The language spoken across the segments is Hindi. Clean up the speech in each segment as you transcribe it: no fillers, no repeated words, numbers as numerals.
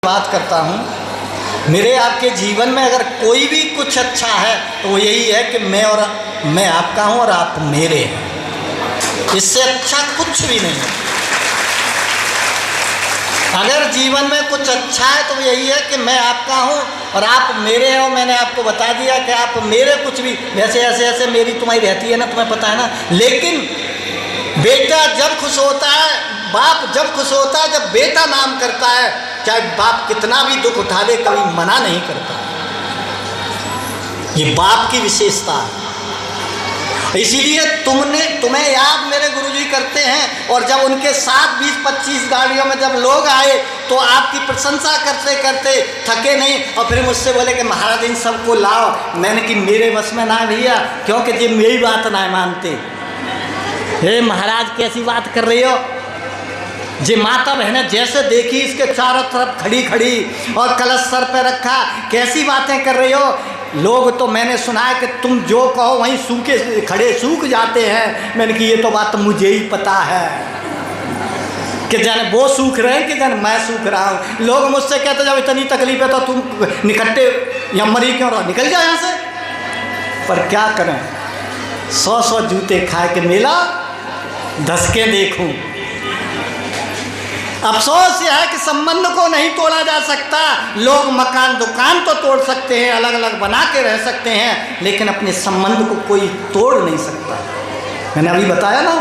बात करता हूँ। मेरे आपके जीवन में अगर कोई भी कुछ अच्छा है तो वो यही है कि मैं आपका हूँ और आप मेरे हैं। इससे अच्छा कुछ भी नहीं है। अगर जीवन में कुछ अच्छा है तो यही है कि मैं आपका हूँ और आप मेरे हैं। और मैंने आपको बता दिया कि आप मेरे कुछ भी वैसे ऐसे मेरी तुम्हारी रहती है ना, तुम्हें पता है ना। लेकिन बेटा जब खुश होता है, बाप जब खुश होता है, जब बेटा नाम करता है, चाहे बाप कितना भी दुख उठा ले कभी मना नहीं करता। ये बाप की विशेषता है। इसीलिए तुम्हें याद मेरे गुरुजी करते हैं। और जब उनके साथ 20-25 गाड़ियों में जब लोग आए तो आपकी प्रशंसा करते करते थके नहीं। और फिर मुझसे बोले कि महाराज इन सबको लाओ। मैंने कि मेरे बस में ना भैया, क्योंकि ये मेरी बात ना मानते। हे महाराज कैसी बात कर रही हो। जे माता बहने जैसे देखी इसके चारों तरफ खड़ी खड़ी और कलश सर पे रखा, कैसी बातें कर रही हो। लोग तो मैंने सुना है कि तुम जो कहो वहीं सूखे खड़े सूख जाते हैं। मैंने कि ये तो बात मुझे ही पता है कि जाने वो सूख रहे हैं कि जाने मैं सूख रहा हूँ। लोग मुझसे कहते जब इतनी तकलीफ है तो तुम निकट्टे या मरी क्यों रहो, निकल जाओ यहाँ से। पर क्या करें, 100 जूते खाए के मेला धसके देखूं। अफसोस यह है कि संबंध को नहीं तोड़ा जा सकता। लोग मकान दुकान तो तोड़ सकते हैं, अलग अलग बना के रह सकते हैं, लेकिन अपने संबंध को कोई तोड़ नहीं सकता। मैंने अभी बताया ना,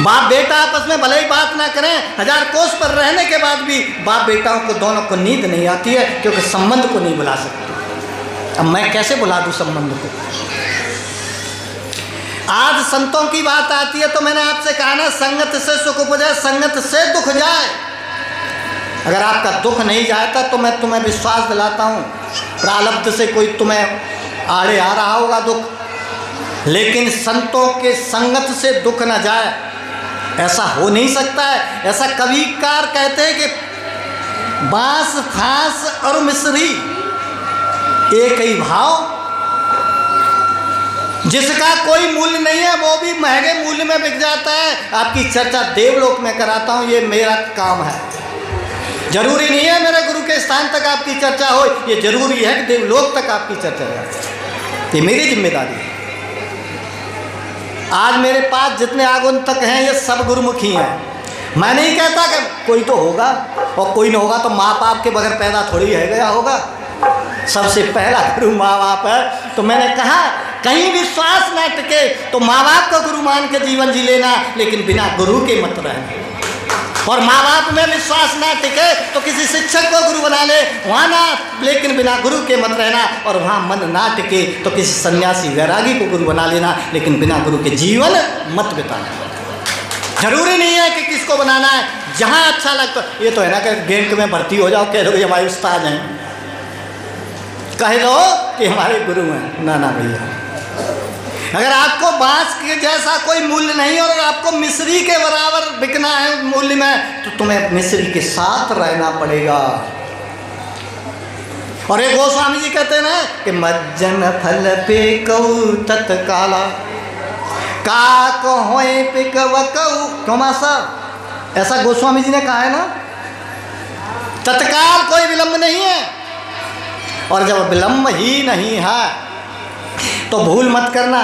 बाप बेटा आपस में भले ही बात ना करें, 1000 कोस पर रहने के बाद भी बाप बेटाओं को दोनों को नींद नहीं आती है, क्योंकि संबंध को नहीं बुला सकते। अब मैं कैसे बुला दूँ संबंध को। आज संतों की बात आती है तो मैंने आपसे कहा ना, संगत से सुख उपजे, संगत से दुख जाए। अगर आपका दुख नहीं जाता तो मैं तुम्हें विश्वास दिलाता हूँ, प्रारब्ध से कोई तुम्हें आड़े आ रहा होगा दुख, लेकिन संतों के संगत से दुख न जाए, ऐसा हो नहीं सकता है। ऐसा कविकार कहते हैं कि बांस फांस और मिश्री एक ही भाव, जिसका कोई मूल्य नहीं है वो भी महंगे मूल्य में बिक जाता है। आपकी चर्चा देवलोक में कराता हूँ, ये मेरा काम है। जरूरी नहीं है मेरे गुरु के स्थान तक आपकी चर्चा हो, ये जरूरी है कि देवलोक तक आपकी चर्चा जाए। ये मेरी जिम्मेदारी है। आज मेरे पास जितने आगंतुक हैं ये सब गुरुमुखी हैं। मैं नहीं कहता कि कोई तो होगा और कोई न होगा तो माँ बाप के बगैर पैदा थोड़ी है गया होगा। सबसे पहला गुरु माँ बाप है। तो मैंने कहा कहीं विश्वास न टिके तो माँ बाप को गुरु मान के जीवन जी लेना, लेकिन बिना गुरु के मत रहना। और माँ बाप में विश्वास ना टिके तो किसी शिक्षक को गुरु बना ले, वहाँ ना, लेकिन बिना गुरु के मत रहना। और वहाँ मन ना टिके तो किसी सन्यासी वैरागी को गुरु बना लेना, लेकिन बिना गुरु के जीवन मत बिताना। जरूरी नहीं है कि किसको बनाना है, जहाँ अच्छा लगता। ये तो है ना कि बैंक में भर्ती हो जाओ, कह दो कि हमारे उस्ताद हैं, कह दो कि हमारे गुरु हैं। ना भैया, अगर आपको बांस के जैसा कोई मूल्य नहीं और आपको मिश्री के बराबर बिकना है मूल्य में, तो तुम्हें मिश्री के साथ रहना पड़ेगा। और एक गोस्वामी जी कहते हैं ना कि मज्जन फल पे कऊ तत्काला काक होए पे कऊ, क्यों साहब, ऐसा गोस्वामी जी ने कहा है ना। तत्काल कोई विलंब नहीं है, और जब विलंब ही नहीं है तो भूल मत करना।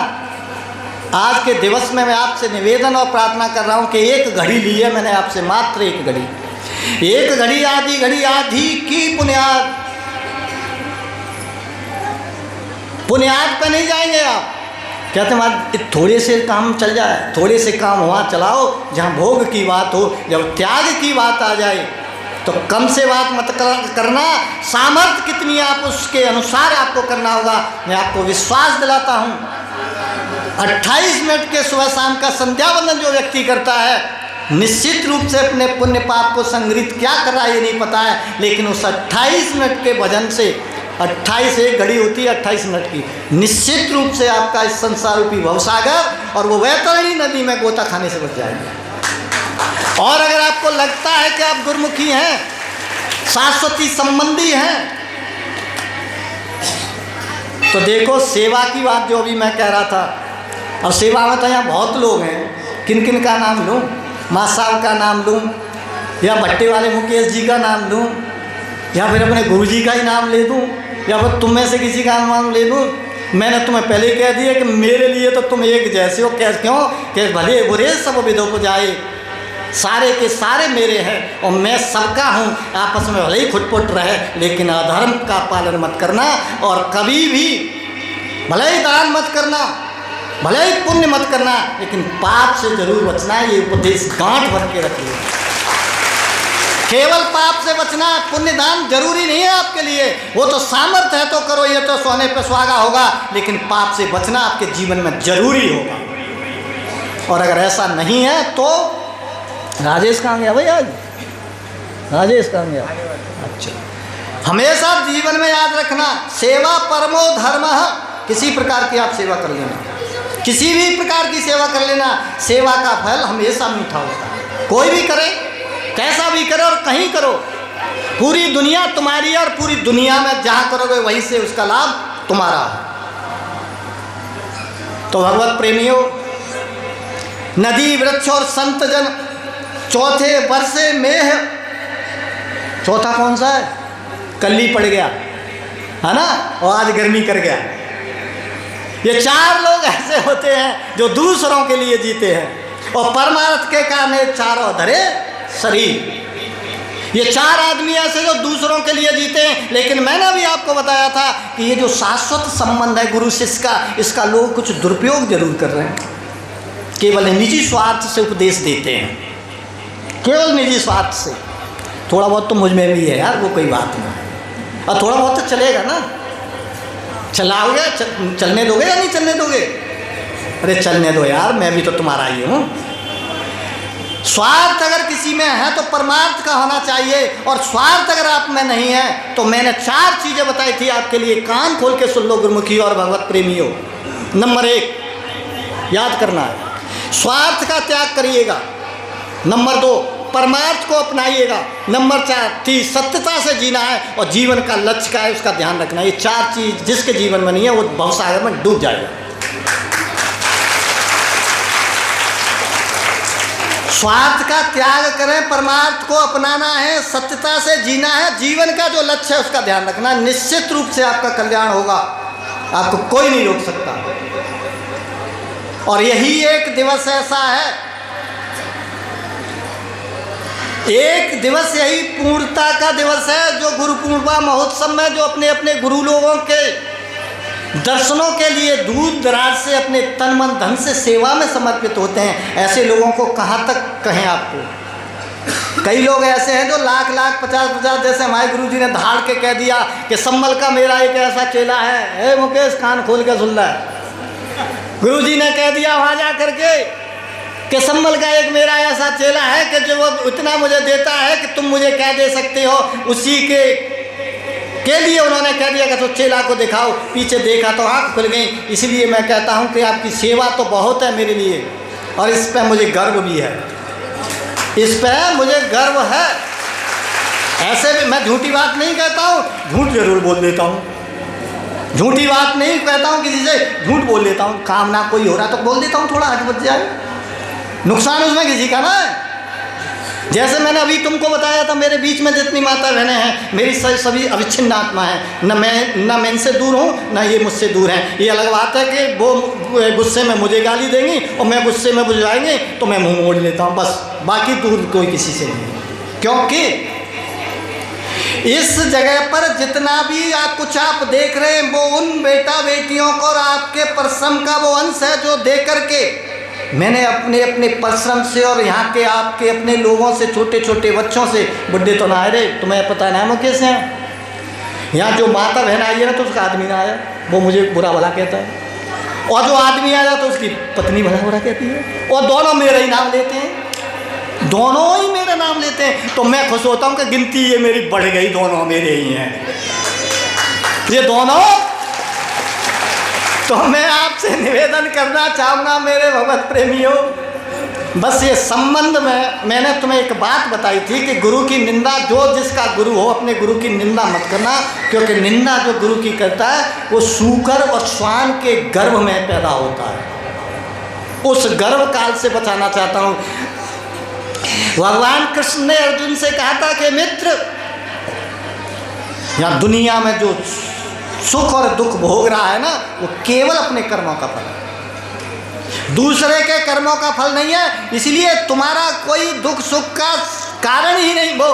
आज के दिवस में मैं आपसे निवेदन और प्रार्थना कर रहा हूं कि एक घड़ी ली है मैंने आपसे, मात्र एक घड़ी आधी की बुनियाद पे नहीं जाएंगे आप। कहते हैं थोड़े से काम चल जाए, थोड़े से काम वहाँ चलाओ जहाँ भोग की बात हो। जब त्याग की बात आ जाए तो कम से बात मत करना। सामर्थ्य कितनी है आप उसके अनुसार आपको करना होगा। मैं आपको विश्वास दिलाता हूँ, 28 मिनट के सुबह शाम का संध्या वंदन जो व्यक्ति करता है, निश्चित रूप से अपने पुण्य पाप को संग्रहित क्या कर रहा है ये नहीं पता है, लेकिन उस 28 मिनट के भजन से, 28 एक घड़ी होती है 28 मिनट की, निश्चित रूप से आपका इस संसार रूपी भवसागर और वो वैतरणी नदी में गोता खाने से बच जाएंगे। और अगर आपको लगता है कि आप गुरुमुखी हैं, शाश्वती संबंधी हैं, तो देखो सेवा की बात जो अभी मैं कह रहा था। और सेवा में तो यहाँ बहुत लोग हैं, किन किन का नाम लूँ, माँ साहब का नाम लूँ या भट्टे वाले मुकेश जी का नाम लूँ या फिर अपने गुरुजी का ही नाम ले दूं, या फिर तुम में से किसी का नाम ले दूं? मैंने तुम्हें पहले कह दिया कि मेरे लिए तो तुम एक जैसे हो। कैसे? क्यों? कि भले बुरे सब विधो को जाए, सारे के सारे मेरे हैं और मैं सबका हूँ। आपस में भले ही खुटपुट रहे, लेकिन अधर्म का पालन मत करना, और कभी भी भले ही दान मत करना, भले ही पुण्य मत करना, लेकिन पाप से जरूर बचना। ये उपदेश गांठ भर के रखिए। केवल पाप से बचना, पुण्य दान जरूरी नहीं है आपके लिए, वो तो सामर्थ्य है तो करो, ये तो सोने पे सुहागा होगा, लेकिन पाप से बचना आपके जीवन में जरूरी होगा। और अगर ऐसा नहीं है तो राजेश कहाँ गया भाई? आज राजेश कहाँ गया? अच्छा, हमेशा जीवन में याद रखना, सेवा परमो धर्मः। किसी प्रकार की आप सेवा कर लेना, किसी भी प्रकार की सेवा कर लेना, सेवा का फल हमेशा मीठा होता है। कोई भी करे, कैसा भी करे और कहीं करो, पूरी दुनिया तुम्हारी है और पूरी दुनिया में जहाँ करोगे वहीं से उसका लाभ तुम्हारा है। तो भगवत प्रेमियों, नदी वृक्ष और संत जन चौथे वर्षे मेह, चौथा कौन सा है? कल्ली पड़ गया है ना, और आज गर्मी कर गया। ये चार लोग ऐसे होते हैं जो दूसरों के लिए जीते हैं और परमार्थ के कारण चारों धरे शरीर। ये चार आदमी ऐसे जो दूसरों के लिए जीते हैं, लेकिन मैंने भी आपको बताया था कि ये जो शाश्वत संबंध है गुरु शिष्य का, इसका लोग कुछ दुरुपयोग जरूर कर रहे हैं। केवल निजी स्वार्थ से उपदेश देते हैं, केवल निजी स्वार्थ से। थोड़ा बहुत तो मुझ में भी है यार, वो कोई बात नहीं, और थोड़ा बहुत तो चलेगा ना। चलाओगे, चलने दोगे या नहीं चलने दोगे? अरे चलने दो यार, मैं भी तो तुम्हारा ही हूँ। स्वार्थ अगर किसी में है तो परमार्थ का होना चाहिए, और स्वार्थ अगर आप में नहीं है तो मैंने चार चीज़ें बताई थी आपके लिए, कान खोल के सुन लो गुरुमुखी और भगवत प्रेमियों। नंबर 1 याद करना है, स्वार्थ का त्याग करिएगा। नंबर 2 परमार्थ को अपनाइएगा। नंबर 4 सत्यता से जीना है, और जीवन का लक्ष्य का है उसका ध्यान रखना। ये चार चीज़ जिसके जीवन में नहीं है वो भवसागर में डूब जाएगा। स्वार्थ का त्याग करें, परमार्थ को अपनाना है, सत्यता से जीना है, जीवन का जो लक्ष्य है उसका ध्यान रखना। निश्चित रूप से आपका कल्याण होगा, आपको कोई नहीं रोक सकता। और यही एक दिवस ऐसा है, एक दिवस यही पूर्णता का दिवस है जो गुरु पूर्णिमा महोत्सव में जो अपने अपने गुरु लोगों के दर्शनों के लिए दूर दराज से अपने तन मन धन से सेवा में समर्पित होते हैं। ऐसे लोगों को कहाँ तक कहें आपको? कई लोग ऐसे हैं जो लाख लाख 50-50, जैसे हमारे गुरु जी ने धाड़ के कह दिया कि संभल का मेरा एक ऐसा चेला है। मुकेश कान खोल के सुन रहा है, गुरु जी ने कह दिया वहाँ जा करके कि संभल का एक मेरा ऐसा चेला है कि जो वो इतना मुझे देता है कि तुम मुझे क्या दे सकते हो, उसी के लिए उन्होंने कह दिया कि तो चेला को दिखाओ। पीछे देखा तो आँख खुल गई। इसलिए मैं कहता हूँ कि आपकी सेवा तो बहुत है मेरे लिए, और इस पर मुझे गर्व भी है, इस पर मुझे गर्व है। ऐसे भी मैं झूठी बात नहीं कहता हूँ, झूठ जरूर बोल देता हूँ, झूठी बात नहीं कहता हूँ किसी से, झूठ बोल देता हूँ। काम ना कोई हो रहा तो बोल देता हूँ, थोड़ा हट बच जाए, नुकसान उसमें किसी का ना है। जैसे मैंने अभी तुमको बताया था, मेरे बीच में जितनी माता बहनें हैं मेरी सभी अविच्छिन्न आत्मा है। न मैं इनसे दूर हूँ, न ये मुझसे दूर हैं। ये अलग बात है कि वो गुस्से में मुझे गाली देंगी और मैं गुस्से में बुझाएंगे तो मैं मुंह मोड़ लेता हूँ, बस। बाकी दूर कोई किसी से नहीं, क्योंकि इस जगह पर जितना भी कुछ आप देख रहे हैं वो उन बेटा बेटियों को और आपके परिश्रम का वो अंश है जो दे करके मैंने अपने अपने परिश्रम से और यहाँ के आपके अपने लोगों से, छोटे छोटे बच्चों से, बुढ़े तो ना आए रे, तुम्हें पता ना मुकेश हैं, यहाँ जो माता बहन आई है ना तो उसका आदमी ना आया, वो मुझे बुरा भला कहता है, और जो आदमी आया तो उसकी पत्नी भला बुरा कहती है, और दोनों मेरा ही नाम लेते हैं, दोनों ही मेरा नाम लेते हैं। तो मैं खुश होता हूँ कि गिनती ये मेरी बढ़ गई, दोनों मेरे ही हैं ये दोनों। तो मैं आपसे निवेदन करना चाहूँगा मेरे भगवत प्रेमियों, बस ये संबंध में मैंने तुम्हें एक बात बताई थी कि गुरु की निंदा, जो जिसका गुरु हो अपने गुरु की निंदा मत करना, क्योंकि निंदा जो गुरु की करता है वो सूकर और श्वान के गर्भ में पैदा होता है। उस गर्भ काल से बचाना चाहता हूँ। भगवान कृष्ण ने अर्जुन से कहा था कि मित्र, यहाँ दुनिया में जो सुख और दुख भोग रहा है ना, वो केवल अपने कर्मों का फल है, दूसरे के कर्मों का फल नहीं है। इसलिए तुम्हारा कोई दुख सुख का कारण ही नहीं, वो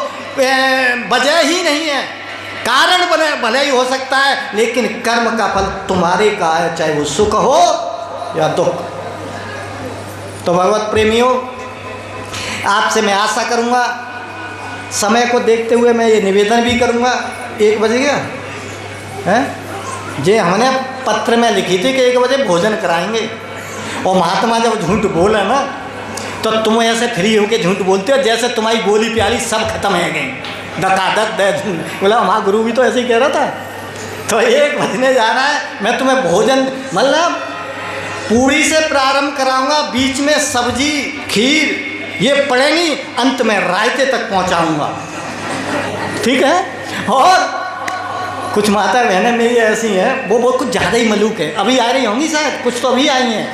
वजह ही नहीं है। कारण भले ही हो सकता है, लेकिन कर्म का फल तुम्हारे का है, चाहे वो सुख हो या दुख। तो भगवत प्रेमियों, आपसे मैं आशा करूँगा, समय को देखते हुए मैं ये निवेदन भी करूँगा, 1 बज गया है जे हमने पत्र में लिखी थी कि 1 बजे भोजन कराएंगे, और महात्मा जब झूठ बोला ना, तो तुम ऐसे फ्री होके झूठ बोलते हो जैसे तुम्हारी गोली प्याली सब खत्म है गई, धकाधक दे बोला। हमारा गुरु भी तो ऐसे ही कह रहा था। तो 1 बजने जाना है, मैं तुम्हें भोजन मतलब पूरी से प्रारंभ कराऊंगा, बीच में सब्जी खीर ये पड़ेंगी, अंत में रायते तक पहुंचाऊंगा, ठीक है। और कुछ माता बहनें मेरी ऐसी हैं, वो कुछ ज़्यादा ही मलूक है, अभी आ रही होंगी शायद, कुछ तो अभी आई हैं,